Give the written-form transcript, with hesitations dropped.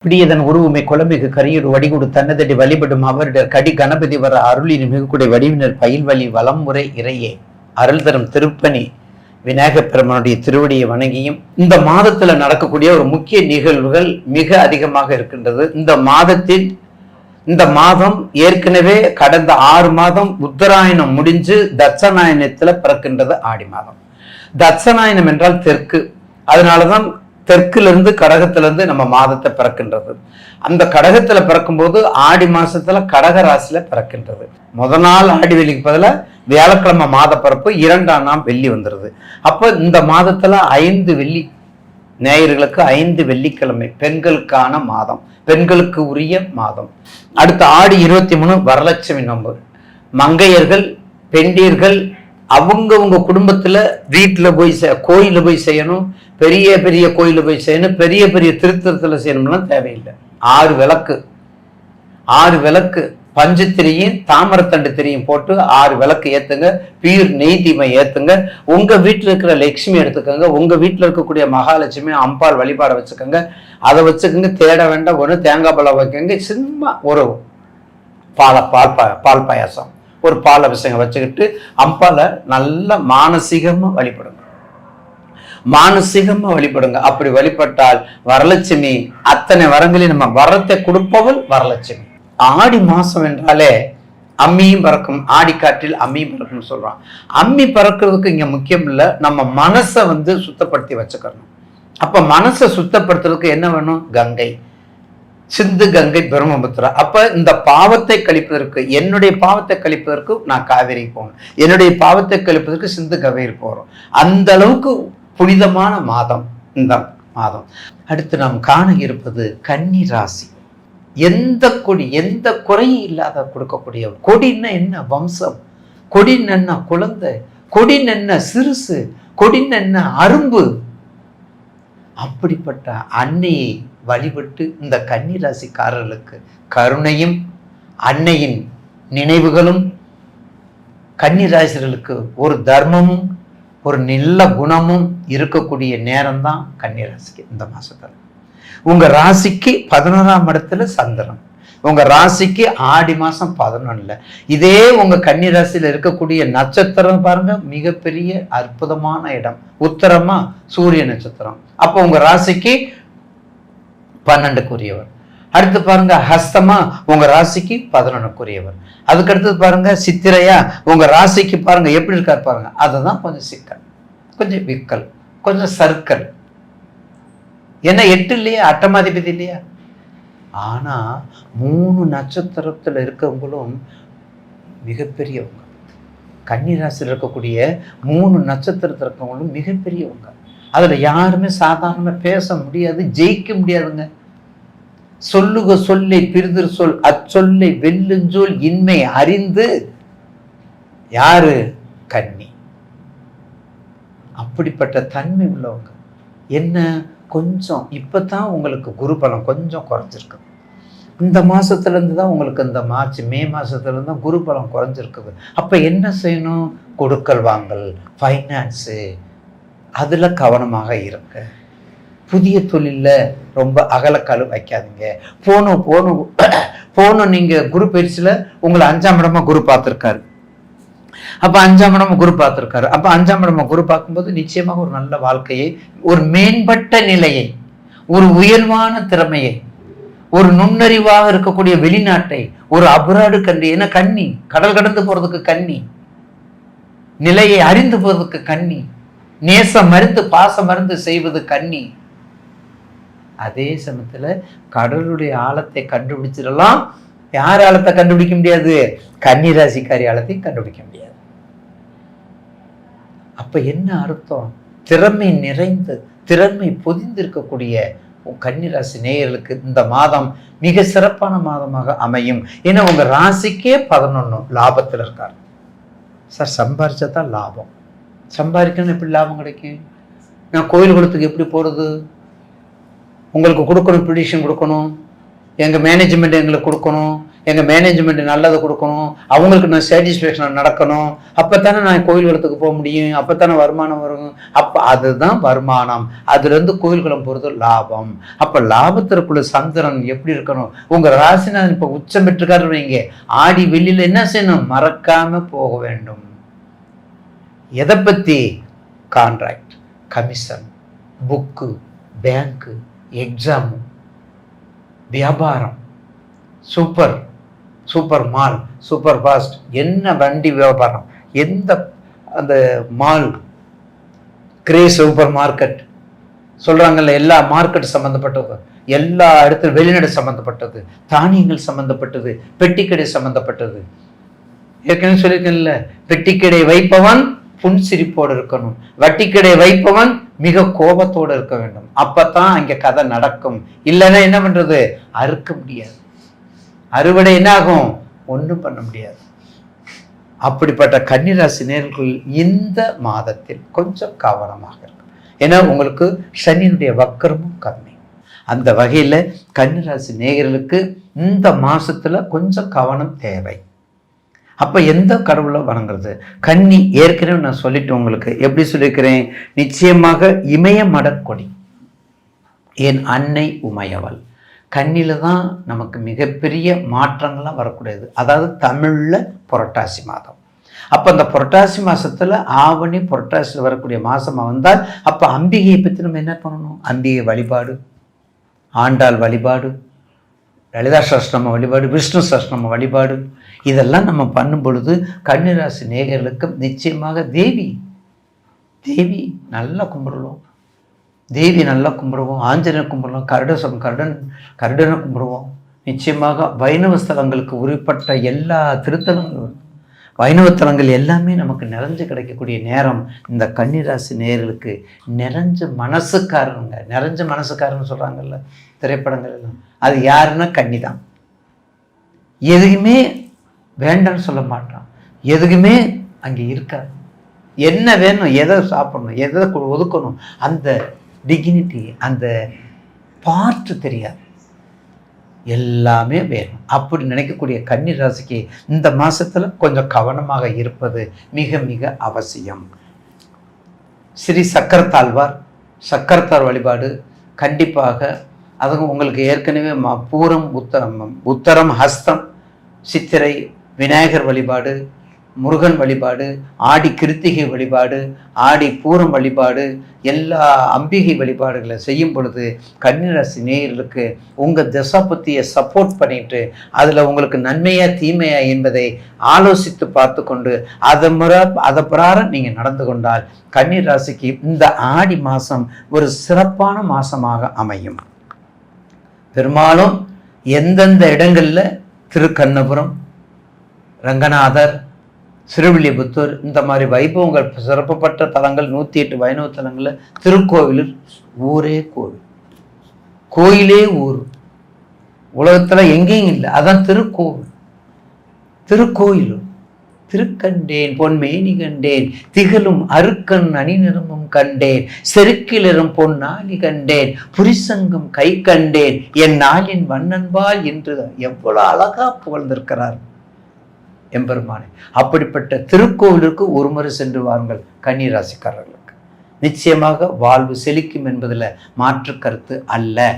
பிடியதன் உருவுமை குலமிகு கரியுறு வடிகுடு தன்னதடி வழிபடும் அவரிடர் கடி கணபதி வர அருளின் மிகுக்குடை வடிவினர் பயில்வழி வளமுறை இறையே அருள் தரும் திருப்பணி விநாயகப் பெருமானுடைய திருவடியை வணங்கியும் இந்த மாதத்துல நடக்கக்கூடிய ஒரு முக்கிய நிகழ்வுகள் மிக அதிகமாக இருக்கின்றது. இந்த மாதம் ஏற்கனவே கடந்த 6 மாதம் உத்தராயணம் முடிஞ்சு தட்சநாயனத்துல பிறக்கின்றது ஆடி மாதம். தட்சநாயனம் என்றால் தெற்கு, அதனாலதான் தெற்கிலிருந்து கடகத்திலிருந்து நம்ம மாதத்தை பிறக்கின்றது. அந்த கடகத்துல பிறக்கும் போது ஆடி மாசத்துல கடக ராசியில பிறக்கின்றது. முதல் நாள் ஆடி வெள்ளிக்கு பதில வியாழக்கிழமை மாத பிறப்பு, 2ஆம் நாள் வெள்ளி வந்துருது. அப்ப இந்த மாதத்துல 5 வெள்ளி, நேயர்களுக்கு 5 வெள்ளிக்கிழமை பெண்களுக்கான மாதம், பெண்களுக்கு உரிய மாதம். அடுத்த ஆடி 23 வரலட்சுமி நோன்பு. மங்கையர்கள் பெண்டீர்கள் அவங்கவுங்க குடும்பத்துல வீட்டுல போய் கோயில போய் செய்யணும், பெரிய பெரிய கோயில போய் செய்யணும், பெரிய பெரிய திருத்தலத்துல செய்யணும்லாம் தேவையில்லை. 6 விளக்கு பஞ்சத்திரியும் தாமரத்தண்டு திரியும் போட்டு 6 விளக்கு ஏத்துங்க. பீர் நெய் தீபம் ஏத்துங்க. உங்க வீட்டுல இருக்கிற லட்சுமி எடுத்துக்கோங்க, உங்க வீட்டுல இருக்கக்கூடிய மகாலட்சுமி அம்பாள் வழிபாட வச்சுக்கோங்க, அதை வச்சுக்கோங்க. தேட வேண்டாம், ஒன்று தேங்காய் பழம் வைக்கங்க, சும்மா ஒரு பால் பாயாசம், ஒரு பால் அபிஷேகம் வச்சுக்கிட்டு அம்பால நல்ல மானசீகமா வழிபடுங்க. அப்படி வழிபட்டால் வரலட்சுமி அத்தனை வரங்களையும் நம்ம வரத்தை கொடுப்பவள் வரலட்சுமி. ஆடி மாசம் என்றாலே அம்மியும் பறக்கும், ஆடி காற்றில் அம்மியும் பறக்கும் சொல்றான். அம்மி பறக்கிறதுக்கு இங்க முக்கியம் இல்லை, நம்ம மனசை சுத்தப்படுத்தி வச்சுக்கணும். அப்ப மனசை சுத்தப்படுத்துறதுக்கு என்ன வேணும்? கங்கை, சிந்து கங்கை பிரம்மபுத்திரா. அப்ப இந்த பாவத்தை கழிப்பதற்கு, என்னுடைய பாவத்தை கழிப்பதற்கு நான் காவேரிக்கு போகணும், என்னுடைய பாவத்தை கழிப்பதற்கு சிந்து கங்கைக்கு போறோம். அந்த அளவுக்கு புனிதமான மாதம் இந்த மாதம். அடுத்து நாம் காண இருப்பது கன்னி ராசி. எந்த கொடி, எந்த குறையும் இல்லாத கொடுக்கக்கூடிய கொடின்னா என்ன? வம்சம். கொடின்னு என்ன? குழந்தை. கொடின்னு என்ன? சிறுசு. கொடின்னு என்ன? அரும்பு. அப்படிப்பட்ட அன்னையை வழிபட்டு இந்த கன்னி ராசிக்காரர்களுக்கு கருணையும் அன்னையின் நினைவுகளும், கன்னி ராசிகளுக்கு ஒரு தர்மமும் ஒரு நல்ல குணமும் இருக்கக்கூடிய நேரம் தான் கன்னி ராசிக்கு இந்த மாசத்துல. உங்க ராசிக்கு 11ஆம் இடத்துல சந்திரன், உங்க ராசிக்கு ஆடி மாசம் 11. இதே உங்க கன்னி ராசியில இருக்கக்கூடிய நட்சத்திரம் பாருங்க, மிகப்பெரிய அற்புதமான இடம். உத்தரமா சூரிய நட்சத்திரம். அப்போ உங்க ராசிக்கு 12க்குரியவர். அடுத்து பாருங்க ஹஸ்தமா, உங்க ராசிக்கு 11க்குரியவர். அதுக்கு அடுத்தது பாருங்க சித்திரையா, உங்க ராசிக்கு பாருங்க எப்படி இருக்காரு பாருங்க. அதுதான் கொஞ்சம் சிக்கல், கொஞ்சம் விக்கல், கொஞ்சம் சர்க்கல். என்ன 8 இல்லையா? அட்டமாதிபதி இல்லையா? ஆனா 3 நட்சத்திரத்துல இருக்கவங்களும் மிகப்பெரியவங்க. கன்னி ராசியில் இருக்கக்கூடிய 3 நட்சத்திரத்தில் இருக்கவங்களும் மிகப்பெரியவங்க. அதுல யாருமே சாதாரண பேச முடியாது, ஜெயிக்க முடியாதுங்க. சொல்லுக சொல்லை பிரிதிர் சொல், அச்சொல்லை வெல்லுஞ்சொல் இன்மை அறிந்து யாரு? கன்னி. அப்படிப்பட்ட தன்மை உள்ளவங்க. என்ன கொஞ்சம் இப்பதான் உங்களுக்கு குரு பலம் கொஞ்சம் குறைஞ்சிருக்கு. இந்த மாசத்துல இருந்து தான் உங்களுக்கு, இந்த மே மாசத்துல இருந்து தான் குரு பலம் குறைஞ்சிருக்குது. அப்ப என்ன செய்யணும்? கொடுக்கல் வாங்கல், ஃபைனான்ஸு, அதுல கவனமாக இருக்க. புதிய தொழில்ல ரொம்ப அகலக்கால் வைக்காதீங்க. போனும் நீங்க குரு பயிற்சியில உங்களை 5ஆம் இடமா குரு பார்த்திருக்காரு. அப்ப 5ஆம் இடமா குரு பார்த்திருக்காரு. அப்ப 5ஆம் இடமா குரு பார்க்கும்போது நிச்சயமாக ஒரு நல்ல வாழ்க்கையை, ஒரு மேம்பட்ட நிலையை, ஒரு உயர்வான திறமையை, ஒரு நுண்ணறிவாக இருக்கக்கூடிய வெளிநாட்டை, ஒரு அபராடு கண்டி. ஏன்னா கன்னி கடல் கடந்து போறதுக்கு கன்னி, நிலையை அறிந்து போறதுக்கு கன்னி, நேசம் மருந்து பாசம் மருந்து செய்வது கன்னி. அதே சமயத்துல கடலுடைய ஆழத்தை கண்டுபிடிச்சிடலாம். யார் ஆழத்தை கண்டுபிடிக்க முடியாது? கன்னி ராசிக்காரி ஆழத்தையும் கண்டுபிடிக்க முடியாது. அப்ப என்ன அர்த்தம்? திறமை நிறைந்து, திறமை பொதிந்திருக்கக்கூடிய கன்னி ராசி நேயர்களுக்கு இந்த மாதம் மிக சிறப்பான மாதமாக அமையும். ஏன்னா உங்க ராசிக்கே 11 லாபத்துல இருக்காரு. சார் சம்பாரிச்சாதான் லாபம். சம்பாதிக்கணும், எப்படி லாபம் கிடைக்கும்? நான் கோயில் குளத்துக்கு எப்படி போறது? உங்களுக்கு கொடுக்கணும், ப்ரிடிஷன் கொடுக்கணும், எங்க மேனேஜ்மெண்ட் எங்களுக்கு கொடுக்கணும், எங்கள் மேனேஜ்மெண்ட் நல்லதை கொடுக்கணும், அவங்களுக்கு நான் சாட்டிஸ்ஃபேக்ஷன் நடக்கணும், அப்போ தானே நான் கோயில்களுக்கு போக முடியும், அப்போ தானே வருமானம் வரும். அப்போ அதுதான் வருமானம். அதுலேருந்து கோயில்களும் போகிறது லாபம். அப்போ லாபத்திற்குள்ள சந்திரன் எப்படி இருக்கணும்? உங்கள் ராசிநாதன் இப்போ உச்சம் பெற்றுக்காரு வைங்க, ஆடி வெள்ளியில் என்ன செய்யணும்? மறக்காம போக வேண்டும். எதை பற்றி? கான்ட்ராக்ட், கமிஷன், புக்கு, பேங்க்கு, எக்ஸாமு, வியாபாரம், சூப்பர் மால், சூப்பர் ஃபாஸ்ட், என்ன வண்டி வியாபாரம், எந்த அந்த மால், சூப்பர் மார்க்கெட் சொல்றாங்கல்ல, எல்லா மார்க்கெட் சம்பந்தப்பட்டது, எல்லா இடத்துல வெளிநாடு சம்பந்தப்பட்டது, தானியங்கள் சம்பந்தப்பட்டது, பெட்டிக்கடை சம்பந்தப்பட்டது. ஏற்கனவே சொல்லியிருக்கேன்ல, பெட்டிக்கடை வைப்பவன் புன்சிரிப்போடு இருக்கணும், வட்டிக்கடை வைப்பவன் மிக கோபத்தோடு இருக்க வேண்டும். அப்பத்தான் அங்க கதை நடக்கும். இல்லைன்னா என்ன பண்றது? அறுக்க முடியாது. அறுவடை என்ன ஆகும்? ஒன்றும் பண்ண முடியாது. அப்படிப்பட்ட கன்னிராசி நேயர்கள் இந்த மாதத்தில் கொஞ்சம் கவனமாக இருக்கும். ஏன்னா உங்களுக்கு சனியினுடைய வக்கரமும் கம்மி. அந்த வகையில கன்னிராசி நேயர்களுக்கு இந்த மாசத்துல கொஞ்சம் கவனம் தேவை. அப்ப எந்த கடவுளை வணங்குறது? கன்னி ஏற்கனவே நான் சொல்லிட்டு உங்களுக்கு எப்படி சொல்லியிருக்கிறேன், நிச்சயமாக இமய மடக்கொடி என் அன்னை உமையவள். கண்ணில தான் நமக்கு மிகப்பெரிய மாற்றங்கள்லாம் வரக்கூடியது. அதாவது தமிழ்ல புரட்டாசி மாதம். அப்போ அந்த புரட்டாசி மாசத்துல ஆவணி புரட்டாசியில் வரக்கூடிய மாசமா வந்தால் அப்போ அம்பிகையை பற்றி நம்ம என்ன பண்ணணும்? அம்பிகை வழிபாடு, ஆண்டாள் வழிபாடு, லலிதா சஹஸ்ரநாம வழிபாடு, விஷ்ணு சஹஸ்ரநாம வழிபாடு, இதெல்லாம் நம்ம பண்ணும் பொழுது கன்னிராசி நேயர்களுக்கு நிச்சயமாக தேவி நல்லா கும்பிடுவோம், தேவி நல்லா கும்பிடுவோம், ஆஞ்சநேயர் கும்பிடுவோம், கருடனை கும்பிடுவோம். நிச்சயமாக வைணவ ஸ்தலங்களுக்கு உரிப்பட்ட எல்லா திருத்தலங்களும், வைணவ தலங்கள் எல்லாமே நமக்கு நிறைஞ்சு கிடைக்கக்கூடிய நேரம் இந்த கன்னிராசி நேயர்களுக்கு. நிறைஞ்ச மனசுக்காரன்னு சொல்கிறாங்கல்ல திரைப்படங்கள் எல்லாம், அது யாருன்னா கன்னி தான். எதுக்குமே வேண்டான்னு சொல்ல மாட்டான், எதுக்குமே அங்கே இருக்காது. என்ன வேணும், எதை சாப்பிடணும், எதை ஒதுக்கணும், அந்த டிக்னிட்டி, அந்த பார்ட்டு தெரியாது, எல்லாமே வேணும். அப்படி நினைக்கக்கூடிய கன்னி ராசிக்கு இந்த மாசத்துல கொஞ்சம் கவனமாக இருப்பது மிக மிக அவசியம். ஸ்ரீ சக்கரத்தார் வழிபாடு கண்டிப்பாக. அதுவும் உங்களுக்கு ஏற்கனவே பூரம், உத்தரம், ஹஸ்தம், சித்திரை விநாயகர் வழிபாடு, முருகன் வழிபாடு, ஆடி கிருத்திகை வழிபாடு, ஆடி பூரம் வழிபாடு, எல்லா அம்பிகை வழிபாடுகளை செய்யும் பொழுது கன்னிராசி நேயர்களுக்கு உங்கள் தசாபுத்தியை சப்போர்ட் பண்ணிட்டு அதில் உங்களுக்கு நன்மையா தீமையா என்பதை ஆலோசித்து பார்த்து கொண்டு அதை பிரகாரம் நீங்கள் நடந்து கொண்டால் கன்னிராசிக்கு இந்த ஆடி மாதம் ஒரு சிறப்பான மாதமாக அமையும். பெரும்பாலும் எந்தெந்த இடங்களில் திருக்கண்ணபுரம், ரங்கநாதர், சிறுவில்லிபுத்தூர் இந்த மாதிரி வைபவங்கள் சிறப்புப்பட்ட தலங்கள் 108 வைணவ தலங்களில் திருக்கோவிலில் ஊரே கோயிலே ஊர் உலகத்தில் எங்கேயும் இல்லை. அதான் திருக்கோயிலும். திருக்கண்டேன் பொன்மேனி கண்டேன், திகழும் அருக்கன் அணிநிறமும் கண்டேன், செருக்கிலரும் பொன்னாளி கண்டேன், புரிசங்கம் கை கண்டேன், என் நாளின் வண்ணன்பால் என்று எவ்வளவு அழகா புகழ்ந்திருக்கிறார் எம்பெருமானே. அப்படிப்பட்ட திருக்கோவிலுக்கு ஒரு முறை சென்று வாருங்கள் கன்னிராசிக்காரர்களுக்கு. நிச்சயமாக வாழ்வு செழிக்கும் என்பதில் மாற்று கருத்து அல்ல.